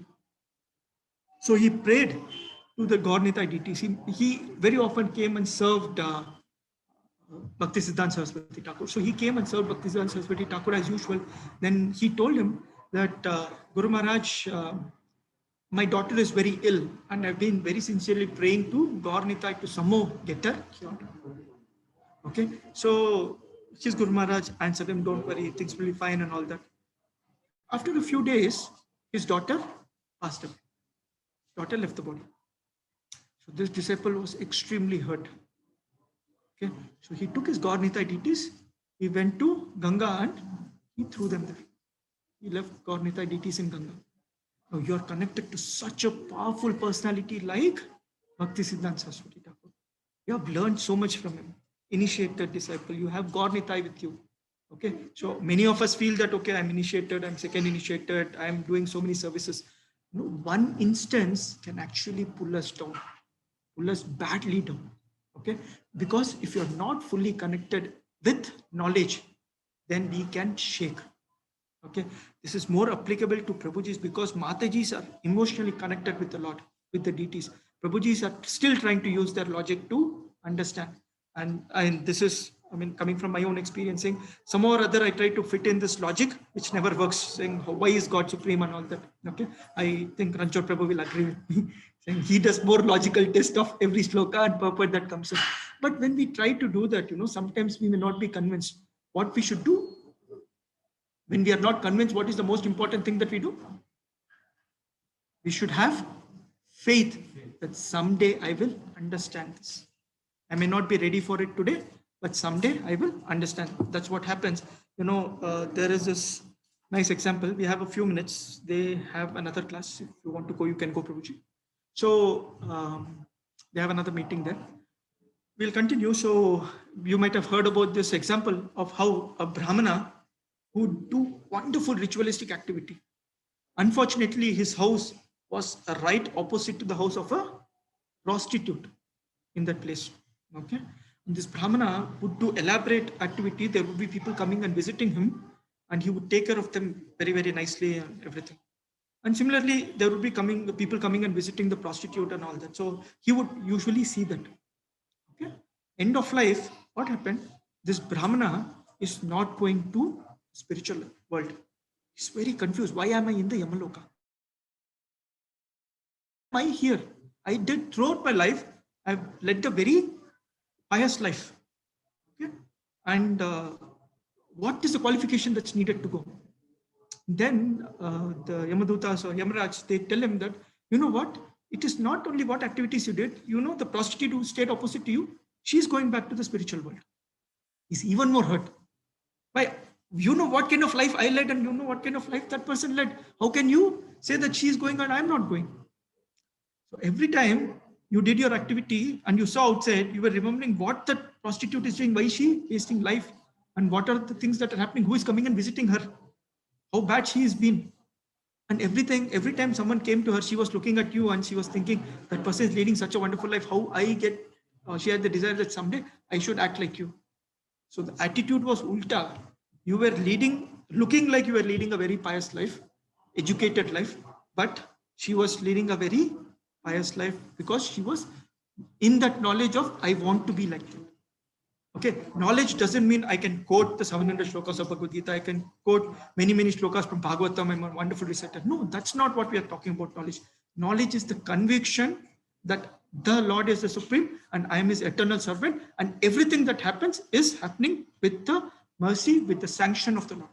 Speaker 4: So he prayed to the Gaur Nitai DTs. He very often came and served Bhaktisiddhanta Saraswati Thakur. So he came and served Bhaktisiddhanta Saraswati Thakur as usual. Then he told him that Guru Maharaj, my daughter is very ill and I've been very sincerely praying to Gaur Nitai to somehow get her cured. Okay, so his Guru Maharaj answered him, don't worry, things will be fine and all that. After a few days, his daughter passed away. Daughter left the body. So this disciple was extremely hurt. Okay, so he took his Gaur Nitai DTs, he went to Ganga and he threw them there. He left Gaur Nitai DTs in Ganga. Now you are connected to such a powerful personality like Bhaktisiddhanta Saraswati Thakur. You have learned so much from him. Initiated disciple, you have Gaur Nitai with you. Okay, so many of us feel that, okay, I'm initiated, I'm second initiated, I'm doing so many services. No, one instance can actually pull us down, pull us badly down. Okay, because if you're not fully connected with knowledge, then we can shake. Okay, this is more applicable to Prabhujis because Matajis are emotionally connected with the Lord, with the deities. Prabhujis are still trying to use their logic to understand. And this is, coming from my own experiencing, somehow or other I try to fit in this logic, which never works, saying, why is God supreme and all that. Okay, I think Ranchor Prabhu will agree with me, saying he does more logical test of every sloka and purport that comes in. But when we try to do that, sometimes we may not be convinced what we should do. When we are not convinced, what is the most important thing that we do? We should have faith that someday I will understand this. I may not be ready for it today, but someday I will understand. That's what happens. There is this nice example. We have a few minutes. They have another class. If you want to go, you can go, Prabhuji. So they have another meeting there. We'll continue. So you might have heard about this example of how a Brahmana would do wonderful ritualistic activity. Unfortunately, his house was right opposite to the house of a prostitute in that place. Okay, and this Brahmana would do elaborate activity. There would be people coming and visiting him, and he would take care of them very, very nicely and everything. And similarly, there would be people coming and visiting the prostitute and all that. So he would usually see that. Okay, end of life, what happened? This Brahmana is not going to spiritual world. He's very confused. Why am I in the Yamaloka? Why am I here? I did throughout my life, I've led a very pious life. Okay? And what is the qualification that's needed to go? Then the Yamadutas or Yamaraj, they tell him that, you know what? it is not only what activities you did. You know, the prostitute who stayed opposite to you, she's going back to the spiritual world. He's even more hurt. Why? You know what kind of life I led, and you know what kind of life that person led. How can you say that she's going and I'm not going? So every time you did your activity and you saw outside, you were remembering what that prostitute is doing, why is she wasting life, and what are the things that are happening, who is coming and visiting her, how bad she has been. And everything, every time someone came to her, she was looking at you and she was thinking, that person is leading such a wonderful life. How I get, she had the desire that someday I should act like you. So the attitude was ulta. You were looking like you were leading a very pious life, educated life, but she was leading a very pious life because she was in that knowledge of, I want to be like that. Okay, knowledge doesn't mean I can quote the 700 shlokas of Bhagavad Gita. I can quote many shlokas from Bhagavatam. I'm a wonderful reciter. No, that's not what we are talking about knowledge. Knowledge is the conviction that the Lord is the supreme and I am his eternal servant, and everything that happens is happening with the mercy, with the sanction of the Lord.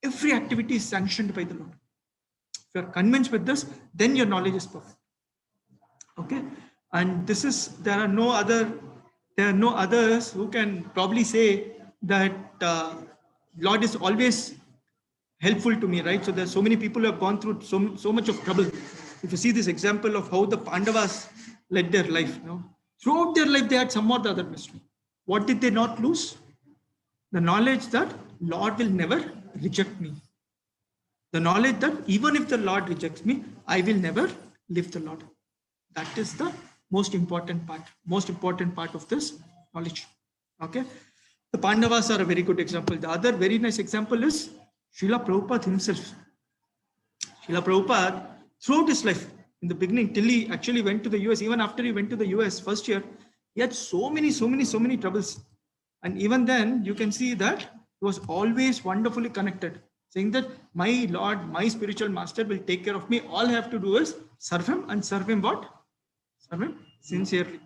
Speaker 4: Every activity is sanctioned by the Lord. If you are convinced with this, then your knowledge is perfect. Okay, and this is, there are no others who can probably say that Lord is always helpful to me, right? So there's so many people who have gone through so much of trouble. If you see this example of how the Pandavas led their life, you know, throughout their life they had some or the other mystery. What did they not lose? The knowledge that Lord will never reject me. The knowledge that even if the Lord rejects me, I will never leave the Lord. That is the most important part of this knowledge. Okay, the Pandavas are a very good example. The other very nice example is Srila Prabhupada himself. Srila Prabhupada, throughout his life, in the beginning, till he actually went to the US, even after he went to the US first year, he had so many troubles. And even then, you can see that he was always wonderfully connected, saying that my Lord, my spiritual master will take care of me. All I have to do is serve him, and serve him what? Serve him sincerely.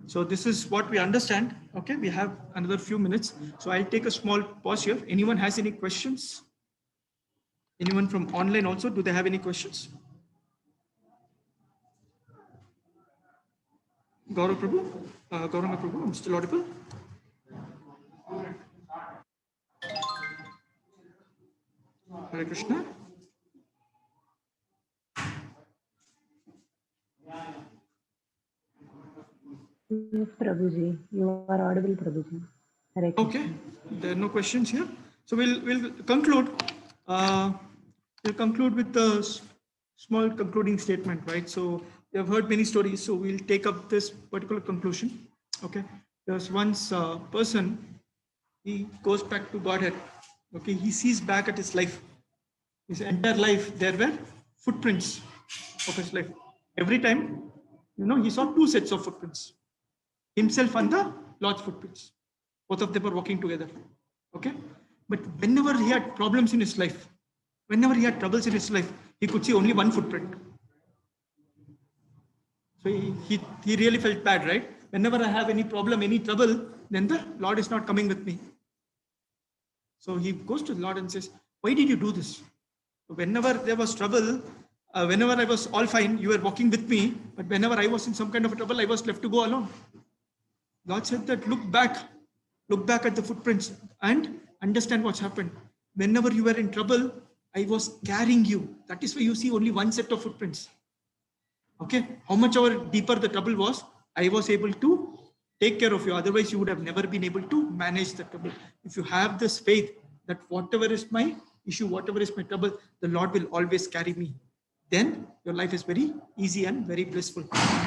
Speaker 4: So this is what we understand. Okay, we have another few minutes. So I'll take a small pause here. Anyone has any questions? Anyone from online also? Do they have any questions? Gaurav Prabhu, I'm still audible. Hare Krishna.
Speaker 7: Yes, Prabhuji, you are audible, Prabhuji. Hare Krishna.
Speaker 4: Okay, there are no questions here. So we'll conclude. We'll conclude with the small concluding statement, right? So we have heard many stories, so we'll take up this particular conclusion. Okay, there's once a person, he goes back to Godhead. Okay, he sees back at his life, his entire life. There were footprints of his life. Every time, you know, he saw two sets of footprints, himself and the Lord's footprints. Both of them were walking together. Okay, but whenever he had problems in his life, whenever he had troubles in his life, he could see only one footprint. So he really felt bad, right? Whenever I have any problem, any trouble, then the Lord is not coming with me. So he goes to the Lord and says, why did you do this? Whenever there was trouble, whenever I was all fine, you were walking with me. But whenever I was in some kind of trouble, I was left to go alone. God said that look back at the footprints and understand what's happened. Whenever you were in trouble, I was carrying you. That is why you see only one set of footprints. Okay, how much deeper the trouble was, I was able to take care of you. Otherwise, you would have never been able to manage the trouble. If you have this faith that whatever is my issue, whatever is my trouble, the Lord will always carry me, then your life is very easy and very blissful.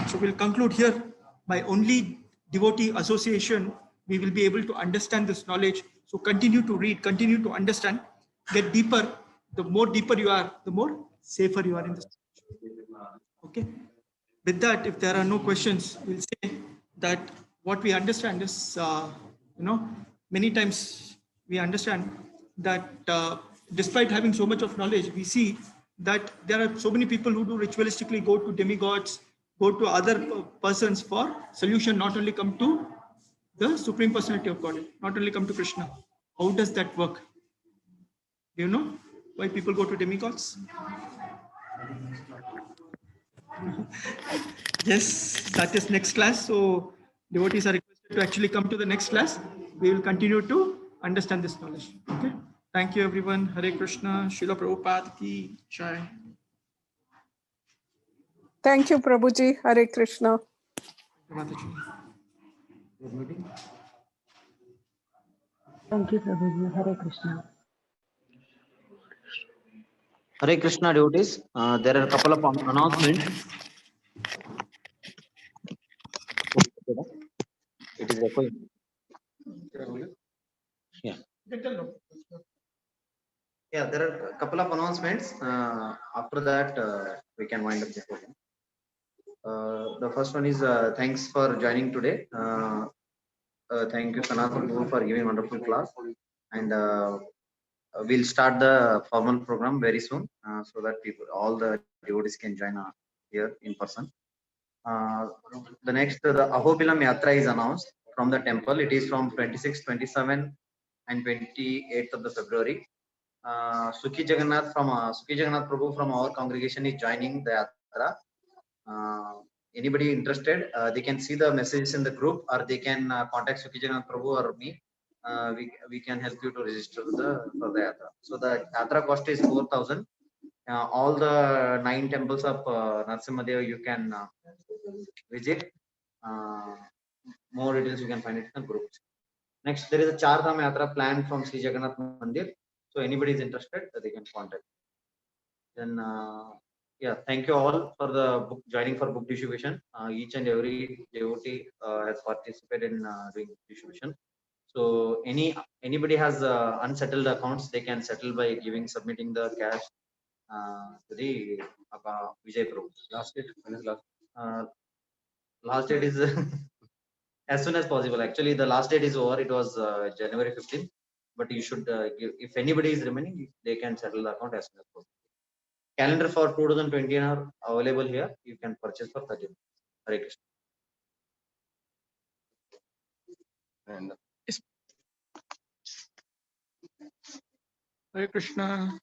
Speaker 4: So we'll conclude here. By only devotee association, we will be able to understand this knowledge. So continue to read, continue to understand, get deeper. The more deeper you are, the more safer you are in this. Okay. With that, if there are no questions, we'll say that what we understand is, many times we understand that despite having so much of knowledge, we see that there are so many people who do ritualistically go to demigods, go to other persons for solution, not only come to the Supreme Personality of Godhead, not only come to Krishna. How does that work? Do you know why people go to demigods? Yes, that is next class. So devotees are requested to actually come to the next class. We will continue to understand this knowledge. Okay. Thank you, everyone. Hare Krishna. Srila Prabhupada ki jai.
Speaker 8: Thank you, Prabhuji. Hare Krishna.
Speaker 4: Mataji.
Speaker 7: Thank you, Prabhuji. Hare Krishna.
Speaker 9: Hare Krishna devotees. There are a couple of announcements. It is echoing. Yeah. Yeah, there are a couple of announcements. After that, we can wind up the program. The first one is thanks for joining today. Thank you, Sanathan Prabhu, for giving wonderful class. And we'll start the formal program very soon, so that people, all the devotees, can join here in person. The next, the Ahobilam Yatra is announced from the temple. It is from 26, 27, and 28th of the February. Sukhi Jagannath Prabhu from our congregation is joining the Yatra. Anybody interested, they can see the messages in the group, or they can contact Sukhi Jagannath Prabhu or me. We can help you to register for the Yatra. So the Yatra cost is 4,000. All the 9 temples of Narasimhadeva you can visit. More details you can find it in the group. Next, there is a Char Dham Yatra planned from Sri Jagannath Mandir. So anybody is interested, they can contact. Then, yeah, thank you all for the joining for book distribution. Each and every devotee has participated in doing book distribution. So anybody has unsettled accounts, they can settle by submitting the cash to the Vijay Prabhu. Last date, when is last? Last date is as soon as possible. Actually, the last date is over. It was January 15th. But you should give, if anybody is remaining, they can settle the account as soon as possible. Calendar for 2020 are available here. You can purchase for 30. Hare Krishna. And
Speaker 4: Hare Krishna.